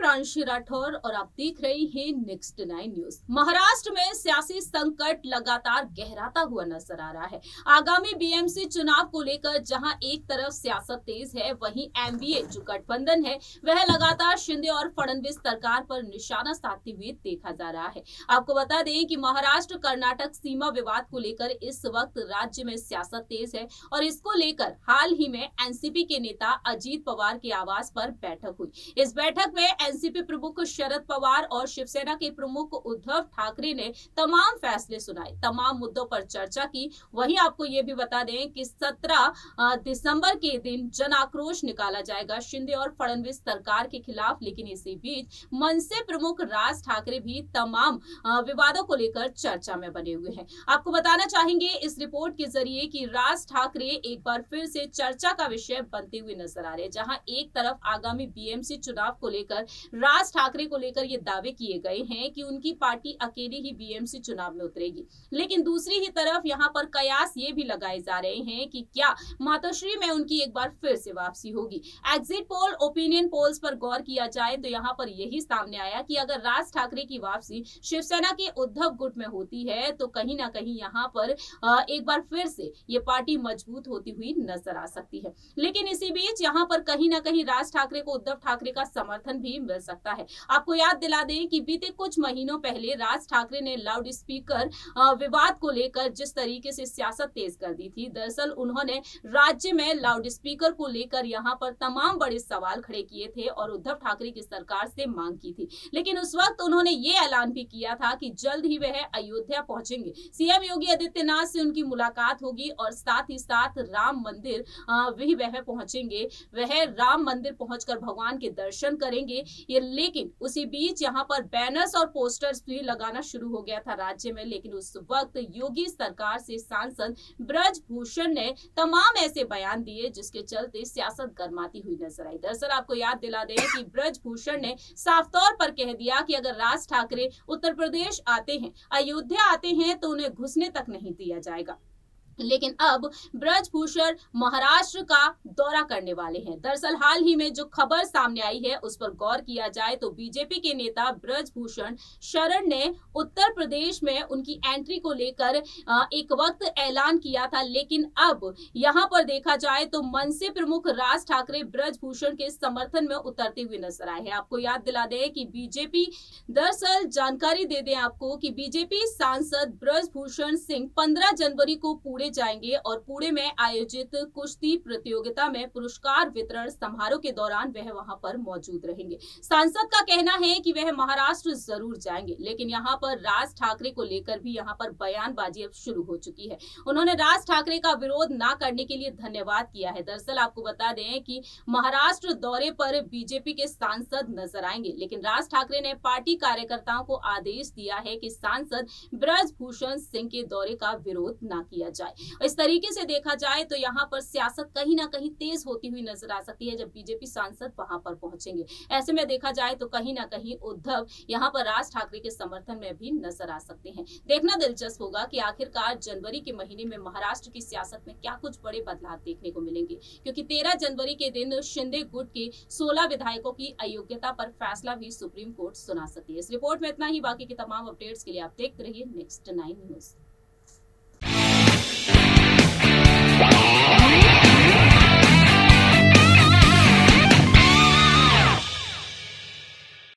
प्रांशी राठौर और आप देख रहे हैं नेक्स्ट 9 न्यूज। महाराष्ट्र में सियासी संकट लगातार गहराता हुआ नजर आ रहा है। आगामी बीएमसी चुनाव को लेकर जहां एक तरफ सियासत तेज है, वहीं एमवीए जो गठबंधन है वह लगातार शिंदे और फडणवीस सरकार पर निशाना साधते हुए देखा जा रहा है। आपको बता दें कि महाराष्ट्र कर्नाटक सीमा विवाद को लेकर इस वक्त राज्य में सियासत तेज है और इसको लेकर हाल ही में एनसीपी के नेता अजीत पवार के आवास पर बैठक हुई। इस बैठक में एनसीपी प्रमुख शरद पवार और शिवसेना के प्रमुख उद्धव ठाकरे ने तमाम फैसले सुनाए, तमाम मुद्दों पर चर्चा की। वहीं आपको ये भी बता दें कि 17 दिसंबर के दिन जन आक्रोश निकाला जाएगा शिंदे और फडणवीस सरकार के खिलाफ। लेकिन इसी बीच मनसे प्रमुख राज ठाकरे भी तमाम विवादों को लेकर चर्चा में बने हुए हैं। आपको बताना चाहेंगे इस रिपोर्ट के जरिए कि राज ठाकरे एक बार फिर से चर्चा का विषय बनते हुए नजर आ रहे हैं। जहां एक तरफ आगामी बीएमसी चुनाव को लेकर राज ठाकरे को लेकर ये दावे किए गए हैं कि उनकी पार्टी अकेली ही बीएमसी चुनाव में उतरेगी, लेकिन दूसरी ही तरफ यहां पर कयास ये भी लगाए जा रहे हैं कि क्या मातोश्री में उनकी एक बार फिर से वापसी होगी। एग्जिट पोल, ओपिनियन पोल्स पर गौर किया जाए तो यहां पर यही सामने आया कि अगर राज ठाकरे की वापसी शिवसेना के उद्धव गुट में होती है तो कहीं ना कहीं यहां पर एक बार फिर से ये पार्टी मजबूत होती हुई नजर आ सकती है। लेकिन इसी बीच यहां पर कहीं ना कहीं राज ठाकरे को उद्धव ठाकरे का समर्थन भी मिल सकता है। आपको याद दिला दें कि बीते कुछ महीनों पहले राज ठाकरे ने लाउड स्पीकर विवाद को लेकर जिस तरीके से सियासत तेज कर दी थी, दरअसल उन्होंने राज्य में लाउड स्पीकर को लेकर यहां पर तमाम बड़े सवाल खड़े किए थे और उद्धव ठाकरे की सरकार से मांग की थी। लेकिन उस वक्त उन्होंने ये ऐलान भी किया था कि जल्द ही वह अयोध्या पहुंचेंगे, सीएम योगी आदित्यनाथ से उनकी मुलाकात होगी और साथ ही साथ राम मंदिर भी वह पहुंचेंगे, वह राम मंदिर पहुंचकर भगवान के दर्शन करेंगे। लेकिन उसी बीच यहाँ पर बैनर्स और पोस्टर्स भी लगाना शुरू हो गया था राज्य में। लेकिन उस वक्त योगी सरकार से सांसद ब्रजभूषण ने तमाम ऐसे बयान दिए जिसके चलते सियासत गर्माती हुई नजर आई। दरअसल आपको याद दिला दें कि ब्रजभूषण ने साफ तौर पर कह दिया कि अगर राज ठाकरे उत्तर प्रदेश आते हैं, अयोध्या आते हैं तो उन्हें घुसने तक नहीं दिया जाएगा। लेकिन अब ब्रजभूषण महाराष्ट्र का दौरा करने वाले हैं। दरअसल हाल ही में जो खबर सामने आई है उस पर गौर किया जाए तो बीजेपी के नेता ब्रजभूषण शरण ने उत्तर प्रदेश में उनकी एंट्री को लेकर एक वक्त ऐलान किया था। लेकिन अब यहां पर देखा जाए तो मनसे प्रमुख राज ठाकरे ब्रजभूषण के समर्थन में उतरते हुए नजर आए हैं। आपको याद दिला दें कि बीजेपी, दरअसल जानकारी दे दें आपको कि बीजेपी सांसद ब्रजभूषण सिंह 15 जनवरी को पुणे जाएंगे और पुणे में आयोजित कुश्ती प्रतियोगिता में पुरस्कार वितरण समारोह के दौरान वह वहां पर मौजूद रहेंगे। सांसद का कहना है कि वह महाराष्ट्र जरूर जाएंगे, लेकिन यहां पर राज ठाकरे को लेकर भी यहां पर बयानबाजी अब शुरू हो चुकी है। उन्होंने राज ठाकरे का विरोध ना करने के लिए धन्यवाद किया है। दरअसल आपको बता दें कि महाराष्ट्र दौरे पर बीजेपी के सांसद नजर आएंगे, लेकिन राज ठाकरे ने पार्टी कार्यकर्ताओं को आदेश दिया है कि सांसद ब्रजभूषण सिंह के दौरे का विरोध ना किया जाए। इस तरीके से देखा जाए तो यहाँ पर सियासत कहीं ना कहीं तेज होती हुई नजर आ सकती है जब बीजेपी सांसद वहां पर पहुंचेंगे। ऐसे में देखा जाए तो कहीं ना कहीं उद्धव यहाँ पर राज ठाकरे के समर्थन में भी नजर आ सकते हैं। देखना दिलचस्प होगा कि आखिरकार जनवरी के महीने में महाराष्ट्र की सियासत में क्या कुछ बड़े बदलाव देखने को मिलेंगे, क्योंकि 13 जनवरी के दिन शिंदे गुट के 16 विधायकों की अयोग्यता पर फैसला भी सुप्रीम कोर्ट सुना सकती है। इस रिपोर्ट में इतना ही। बाकी की तमाम अपडेट्स के लिए आप देखते रहिए नेक्स्ट 9 न्यूज।